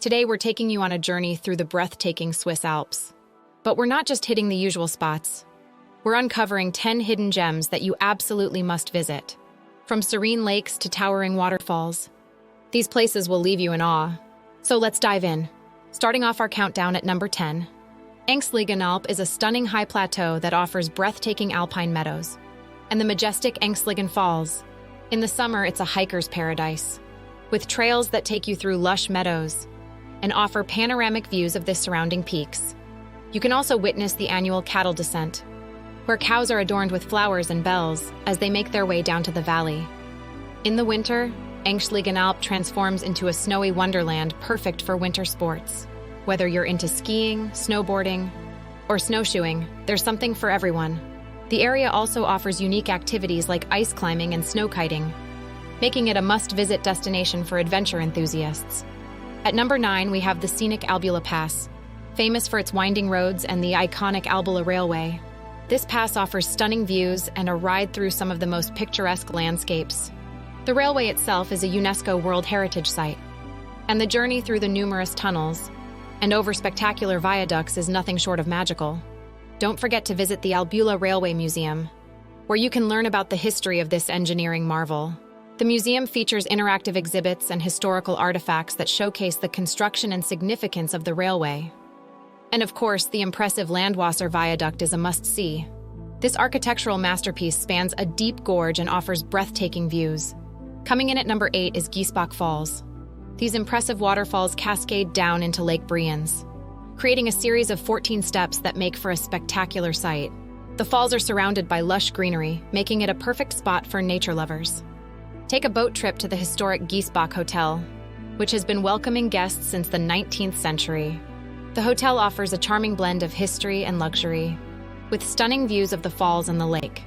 Today we're taking you on a journey through the breathtaking Swiss Alps. But we're not just hitting the usual spots. We're uncovering 10 hidden gems that you absolutely must visit. From serene lakes to towering waterfalls, these places will leave you in awe. So let's dive in. Starting off our countdown at number 10. Engstligenalp is a stunning high plateau that offers breathtaking alpine meadows. And the majestic Engstligen Falls. In the summer, it's a hiker's paradise, with trails that take you through lush meadows and offer panoramic views of the surrounding peaks. You can also witness the annual cattle descent, where cows are adorned with flowers and bells as they make their way down to the valley. In the winter, Engstligenalp transforms into a snowy wonderland perfect for winter sports. Whether you're into skiing, snowboarding, or snowshoeing, there's something for everyone. The area also offers unique activities like ice climbing and snow kiting, making it a must-visit destination for adventure enthusiasts. At number 9, we have the scenic Albula Pass, famous for its winding roads and the iconic Albula Railway. This pass offers stunning views and a ride through some of the most picturesque landscapes. The railway itself is a UNESCO World Heritage Site, and the journey through the numerous tunnels and over spectacular viaducts is nothing short of magical. Don't forget to visit the Albula Railway Museum, where you can learn about the history of this engineering marvel. The museum features interactive exhibits and historical artifacts that showcase the construction and significance of the railway. And of course, the impressive Landwasser Viaduct is a must-see. This architectural masterpiece spans a deep gorge and offers breathtaking views. Coming in at number 8 is Gach Falls. These impressive waterfalls cascade down into Lake Brienz, creating a series of 14 steps that make for a spectacular sight. The falls are surrounded by lush greenery, making it a perfect spot for nature lovers. Take a boat trip to the historic Gach Hotel, which has been welcoming guests since the 19th century. The hotel offers a charming blend of history and luxury, with stunning views of the falls and the lake.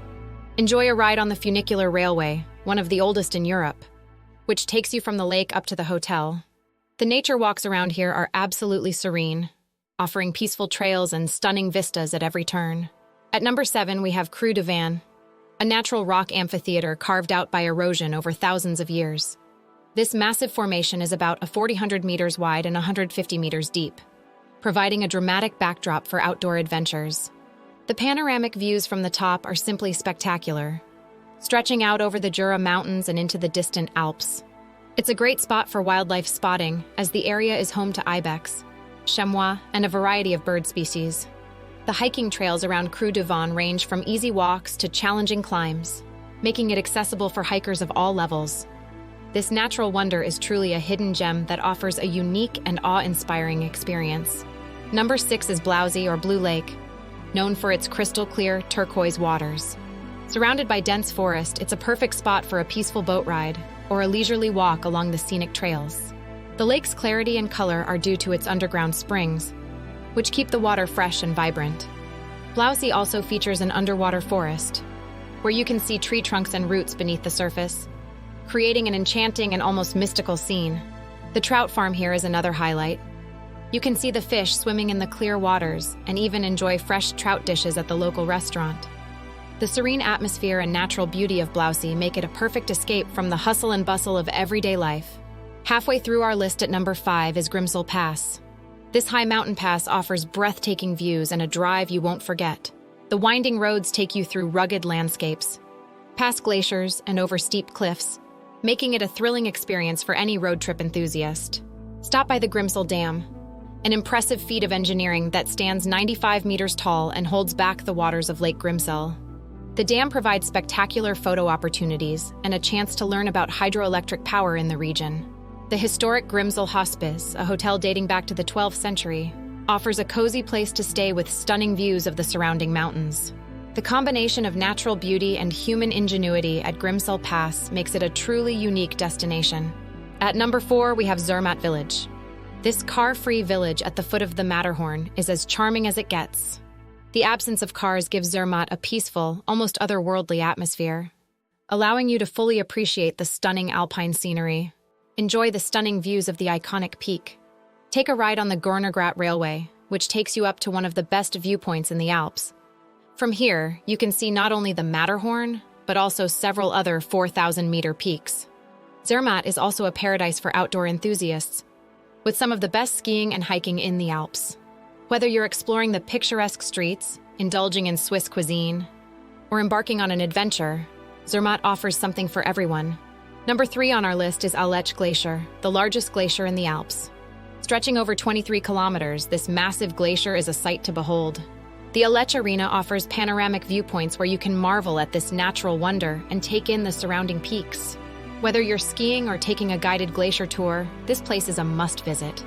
Enjoy a ride on the funicular railway, one of the oldest in Europe, which takes you from the lake up to the hotel. The nature walks around here are absolutely serene, offering peaceful trails and stunning vistas at every turn. At number 7, we have Creux de Van, a natural rock amphitheater carved out by erosion over thousands of years. This massive formation is about 400 meters wide and 150 meters deep, providing a dramatic backdrop for outdoor adventures. The panoramic views from the top are simply spectacular, stretching out over the Jura Mountains and into the distant Alps. It's a great spot for wildlife spotting, as the area is home to ibex, chamois, and a variety of bird species. The hiking trails around Creux de Van range from easy walks to challenging climbs, making it accessible for hikers of all levels. This natural wonder is truly a hidden gem that offers a unique and awe-inspiring experience. Number 6 is Blousy, or Blue Lake, known for its crystal-clear turquoise waters. Surrounded by dense forest, it's a perfect spot for a peaceful boat ride or a leisurely walk along the scenic trails. The lake's clarity and color are due to its underground springs, which keep the water fresh and vibrant. Blousy also features an underwater forest, where you can see tree trunks and roots beneath the surface, creating an enchanting and almost mystical scene. The trout farm here is another highlight. You can see the fish swimming in the clear waters and even enjoy fresh trout dishes at the local restaurant. The serene atmosphere and natural beauty of Blousy make it a perfect escape from the hustle and bustle of everyday life. Halfway through our list at number 5 is Grimsel Pass. This high mountain pass offers breathtaking views and a drive you won't forget. The winding roads take you through rugged landscapes, past glaciers, and over steep cliffs, making it a thrilling experience for any road trip enthusiast. Stop by the Grimsel Dam, an impressive feat of engineering that stands 95 meters tall and holds back the waters of Lake Grimsel. The dam provides spectacular photo opportunities and a chance to learn about hydroelectric power in the region. The historic Grimsel Hospice, a hotel dating back to the 12th century, offers a cozy place to stay with stunning views of the surrounding mountains. The combination of natural beauty and human ingenuity at Grimsel Pass makes it a truly unique destination. At number 4, we have Zermatt Village. This car-free village at the foot of the Matterhorn is as charming as it gets. The absence of cars gives Zermatt a peaceful, almost otherworldly atmosphere, allowing you to fully appreciate the stunning alpine scenery. Enjoy the stunning views of the iconic peak. Take a ride on the Gornergrat Railway, which takes you up to one of the best viewpoints in the Alps. From here, you can see not only the Matterhorn, but also several other 4,000-meter peaks. Zermatt is also a paradise for outdoor enthusiasts, with some of the best skiing and hiking in the Alps. Whether you're exploring the picturesque streets, indulging in Swiss cuisine, or embarking on an adventure, Zermatt offers something for everyone. Number 3 on our list is Gach Glacier, the largest glacier in the Alps. Stretching over 23 kilometers, this massive glacier is a sight to behold. The Gach Arena offers panoramic viewpoints where you can marvel at this natural wonder and take in the surrounding peaks. Whether you're skiing or taking a guided glacier tour, this place is a must-visit.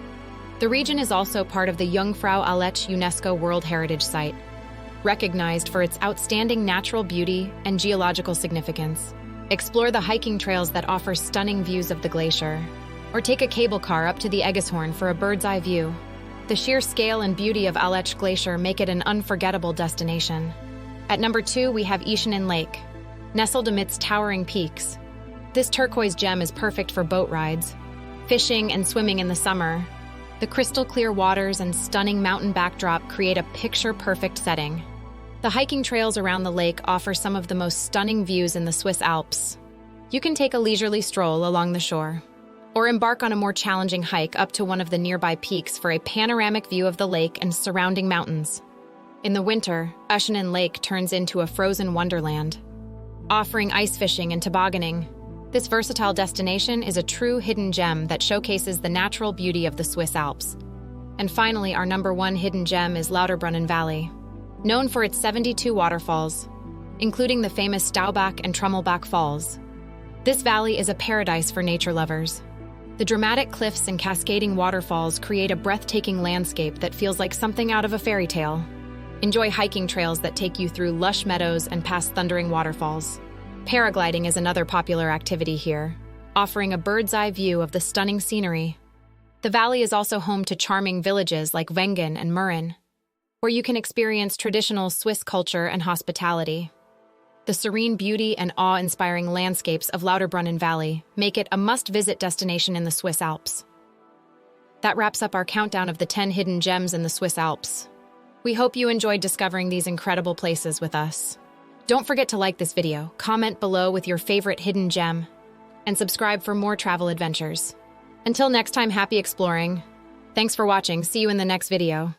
The region is also part of the Jungfrau Aletsch UNESCO World Heritage Site, recognized for its outstanding natural beauty and geological significance. Explore the hiking trails that offer stunning views of the glacier, or take a cable car up to the Eggishorn for a bird's-eye view. The sheer scale and beauty of Gach Glacier make it an unforgettable destination. At number 2, we have Engstligen Lake, nestled amidst towering peaks. This turquoise gem is perfect for boat rides, fishing and swimming in the summer. The crystal-clear waters and stunning mountain backdrop create a picture-perfect setting. The hiking trails around the lake offer some of the most stunning views in the Swiss Alps. You can take a leisurely stroll along the shore, or embark on a more challenging hike up to one of the nearby peaks for a panoramic view of the lake and surrounding mountains. In the winter, Engstligen Lake turns into a frozen wonderland, offering ice fishing and tobogganing. This versatile destination is a true hidden gem that showcases the natural beauty of the Swiss Alps. And finally, our number 1 hidden gem is Lauterbrunnen Valley, known for its 72 waterfalls, including the famous Staubach and Trommelbach Falls. This valley is a paradise for nature lovers. The dramatic cliffs and cascading waterfalls create a breathtaking landscape that feels like something out of a fairy tale. Enjoy hiking trails that take you through lush meadows and past thundering waterfalls. Paragliding is another popular activity here, offering a bird's-eye view of the stunning scenery. The valley is also home to charming villages like Wengen and Mürren, where you can experience traditional Swiss culture and hospitality. The serene beauty and awe-inspiring landscapes of Lauterbrunnen Valley make it a must-visit destination in the Swiss Alps. That wraps up our countdown of the 10 hidden gems in the Swiss Alps. We hope you enjoyed discovering these incredible places with us. Don't forget to like this video, comment below with your favorite hidden gem, and subscribe for more travel adventures. Until next time, happy exploring. Thanks for watching. See you in the next video.